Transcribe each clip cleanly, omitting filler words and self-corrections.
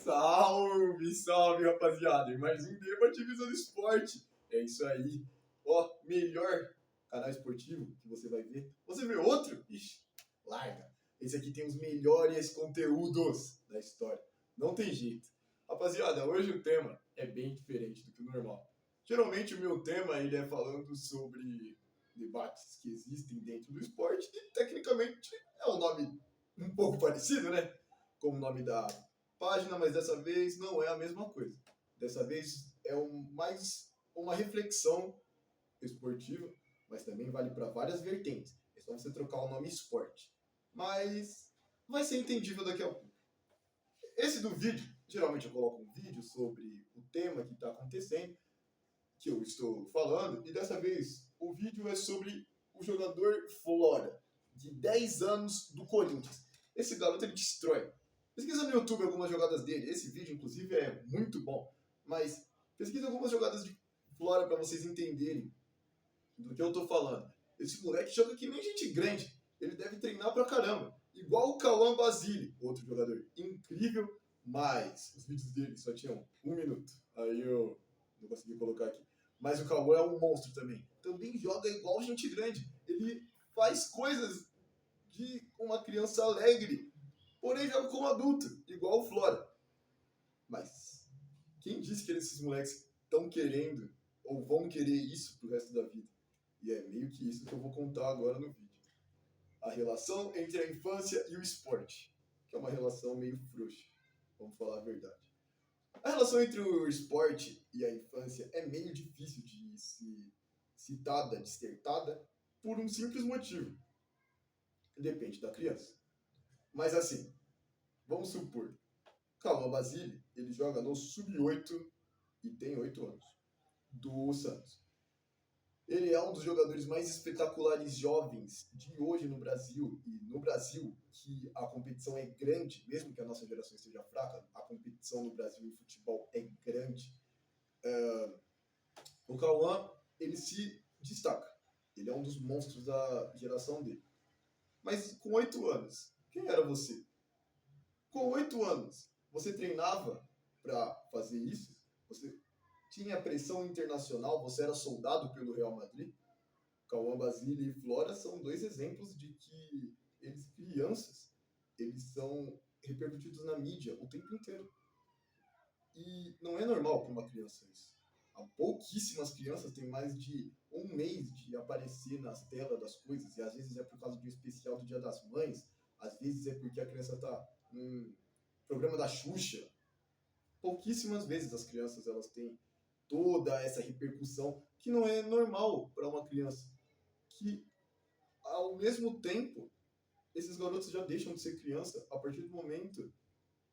Salve, salve, rapaziada! E mais um debate visando esporte. É isso aí. Ó, melhor canal esportivo que você vai ver. Você vê outro? Ixi, larga. Esse aqui tem os melhores conteúdos da história. Não tem jeito. Rapaziada, hoje o tema é bem diferente do que o normal. Geralmente o meu tema ele é falando sobre debates que existem dentro do esporte e tecnicamente é um nome um pouco parecido, né? Como o nome da página, mas dessa vez não é a mesma coisa. Dessa vez é mais uma reflexão esportiva, mas também vale para várias vertentes. É só você trocar o nome esporte. Mas vai ser entendível daqui a pouco. Esse do vídeo, geralmente eu coloco um vídeo sobre o tema que está acontecendo, que eu estou falando, e dessa vez o vídeo é sobre o jogador Flora, de 10 anos do Corinthians. Esse garoto ele destrói. Pesquisa no YouTube algumas jogadas dele. Esse vídeo, inclusive, é muito bom. Mas pesquisa algumas jogadas de Flora para vocês entenderem do que eu tô falando. Esse moleque joga que nem gente grande. Ele deve treinar pra caramba. Igual o Cauã Basile, outro jogador incrível, mas os vídeos dele só tinham 1 minuto. Aí eu não consegui colocar aqui. Mas o Cauã é um monstro também. Também joga igual gente grande. Ele faz coisas de uma criança alegre, porém joga como adulto, igual o Flora. Mas quem disse que esses moleques estão querendo ou vão querer isso pro resto da vida? E é meio que isso que eu vou contar agora no vídeo. A relação entre a infância e o esporte, que é uma relação meio frouxa, vamos falar a verdade. A relação entre o esporte e a infância é meio difícil de ser citada, dissertada, por um simples motivo. Depende da criança. Mas assim, vamos supor, Cauã Basile, ele joga no Sub-8 e tem 8 anos, do Santos. Ele é um dos jogadores mais espetaculares jovens de hoje no Brasil. E no Brasil, que a competição é grande, mesmo que a nossa geração esteja fraca, a competição no Brasil em futebol é grande. O Cauã, ele se destaca. Ele é um dos monstros da geração dele. Mas com 8 anos, quem era você? Com 8 anos, você treinava para fazer isso? Você tinha pressão internacional? Você era soldado pelo Real Madrid? Cauã Basile e Flora são dois exemplos de que eles, crianças, eles são repercutidos na mídia o tempo inteiro. E não é normal para uma criança isso. Há pouquíssimas crianças têm mais de 1 mês de aparecer nas telas das coisas, e às vezes é por causa de um especial do Dia das Mães, às vezes é porque a criança está num programa da Xuxa. Pouquíssimas vezes as crianças elas têm toda essa repercussão que não é normal para uma criança. Que, ao mesmo tempo, esses garotos já deixam de ser criança a partir do momento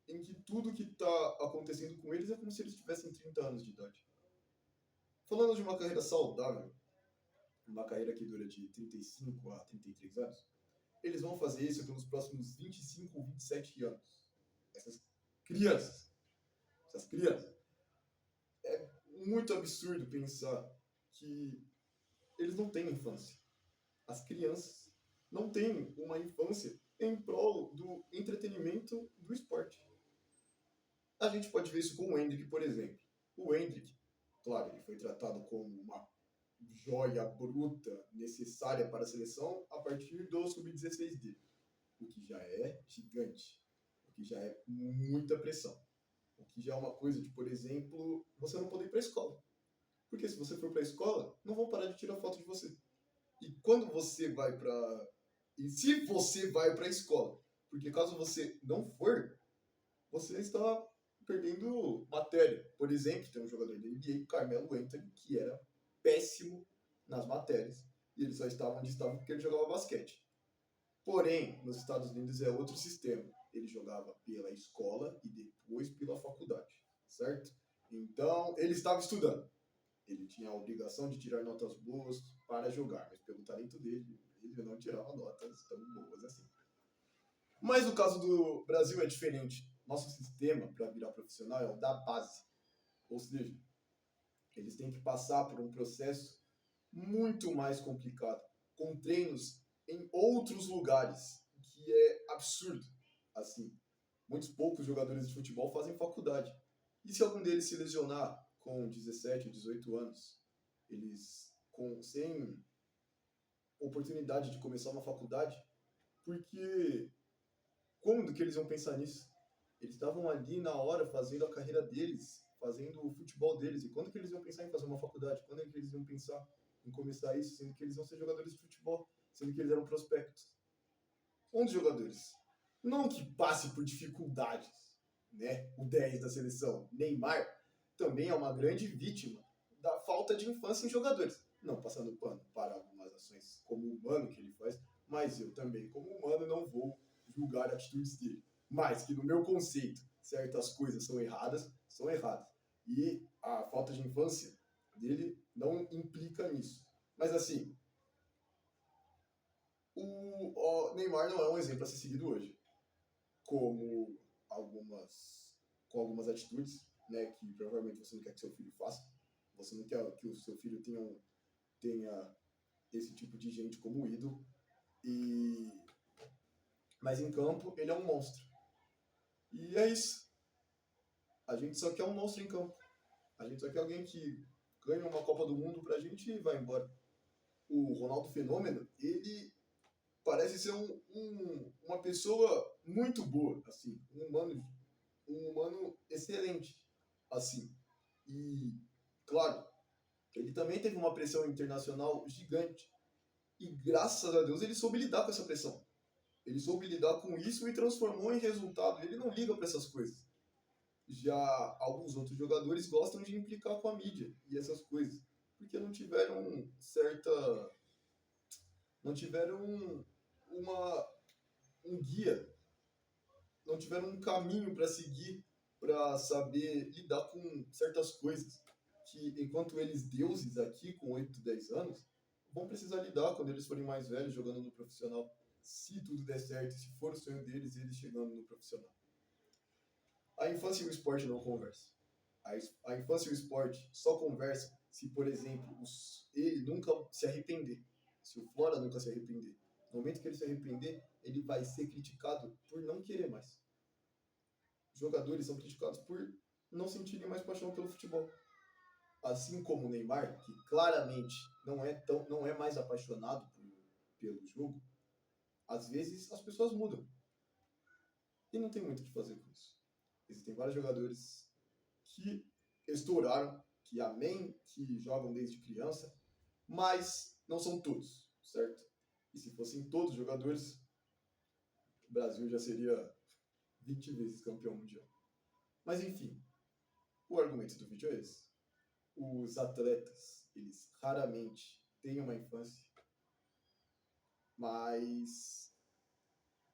em que tudo que está acontecendo com eles é como se eles tivessem 30 anos de idade. Falando de uma carreira saudável, uma carreira que dura de 35 a 33 anos, eles vão fazer isso pelos próximos 25 ou 27 anos. Essas crianças. É muito absurdo pensar que eles não têm infância. As crianças não têm uma infância em prol do entretenimento do esporte. A gente pode ver isso com o Endrick, por exemplo. O Endrick, claro, ele foi tratado como uma joia bruta necessária para a seleção a partir do sub-16 dele, o que já é gigante, o que já é muita pressão, o que já é uma coisa de, por exemplo, você não poder ir para a escola. Porque se você for para a escola, não vão parar de tirar foto de você. E quando você vai para... E se você vai para a escola, porque caso você não for, você está perdendo matéria. Por exemplo, tem um jogador da NBA, Carmelo Anthony, que era péssimo nas matérias. E ele só estava onde estava porque ele jogava basquete. Porém, nos Estados Unidos é outro sistema. Ele jogava pela escola e depois pela faculdade, certo? Então, ele estava estudando. Ele tinha a obrigação de tirar notas boas para jogar, mas pelo talento dele, ele não tirava notas tão boas assim. Mas o caso do Brasil é diferente. Nosso sistema para virar profissional é o da base. Ou seja, eles têm que passar por um processo muito mais complicado, com treinos em outros lugares, que é absurdo, assim. Muitos poucos jogadores de futebol fazem faculdade. E se algum deles se lesionar com 17, 18 anos, sem oportunidade de começar uma faculdade, porque quando que eles iam pensar nisso? Eles estavam ali na hora fazendo a carreira deles, fazendo o futebol deles. E quando que eles iam pensar em fazer uma faculdade? Quando é que eles iam pensar em começar isso, sendo que eles iam ser jogadores de futebol, sendo que eles eram prospectos? 11 jogadores. Não que passe por dificuldades, né? O 10 da seleção, Neymar, também é uma grande vítima da falta de infância em jogadores. Não passando pano para algumas ações como humano que ele faz, mas eu também, como humano, não vou julgar atitudes dele. Mas que no meu conceito, certas coisas são erradas, são erradas. E a falta de infância dele não implica nisso. Mas assim, o Neymar não é um exemplo a ser seguido hoje. Como com algumas atitudes, né, que provavelmente você não quer que seu filho faça. Você não quer que o seu filho tenha esse tipo de gente como ídolo. Mas em campo, ele é um monstro. E é isso. A gente só quer um monstro em campo. A gente só quer alguém que ganha uma Copa do Mundo pra gente e vai embora. O Ronaldo Fenômeno, ele parece ser uma pessoa muito boa, assim, um humano excelente, assim. E, claro, ele também teve uma pressão internacional gigante. E, graças a Deus, ele soube lidar com essa pressão. Ele soube lidar com isso e transformou em resultado. Ele não liga para essas coisas. Já alguns outros jogadores gostam de implicar com a mídia e essas coisas, porque não tiveram um guia, não tiveram um caminho para seguir, para saber lidar com certas coisas que, enquanto eles deuses aqui com 8, 10 anos, vão precisar lidar quando eles forem mais velhos jogando no profissional, se tudo der certo, se for o sonho deles, eles chegando no profissional. A infância e o esporte não conversam. A infância e o esporte só conversam se, por exemplo, ele nunca se arrepender. Se o Flora nunca se arrepender. No momento que ele se arrepender, ele vai ser criticado por não querer mais. Os jogadores são criticados por não sentirem mais paixão pelo futebol. Assim como o Neymar, que claramente não é mais apaixonado pelo jogo, às vezes as pessoas mudam. E não tem muito o que fazer com isso. Existem vários jogadores que estouraram, que jogam desde criança, mas não são todos, certo? E se fossem todos jogadores, o Brasil já seria 20 vezes campeão mundial. Mas enfim, o argumento do vídeo é esse. Os atletas, eles raramente têm uma infância, mas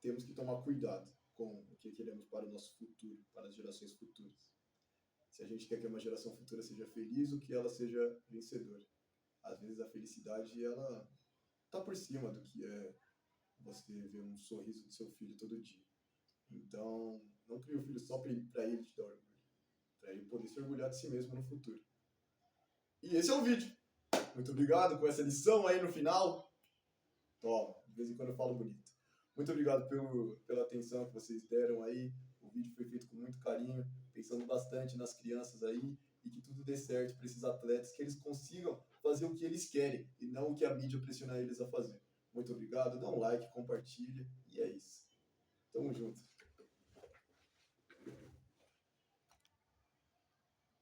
temos que tomar cuidado com o que queremos para o nosso futuro, para as gerações futuras. Se a gente quer que uma geração futura seja feliz, ou que ela seja vencedora. Às vezes a felicidade, ela tá por cima do que é você ver um sorriso do seu filho todo dia. Então, não crie um filho só para ele te dar orgulho, para ele poder se orgulhar de si mesmo no futuro. E esse é o vídeo. Muito obrigado com essa lição aí no final. Toma, de vez em quando eu falo bonito. Muito obrigado pela atenção que vocês deram aí. O vídeo foi feito com muito carinho, pensando bastante nas crianças aí, e que tudo dê certo para esses atletas, que eles consigam fazer o que eles querem e não o que a mídia pressiona eles a fazer. Muito obrigado, dá um like, compartilha e é isso. Tamo junto.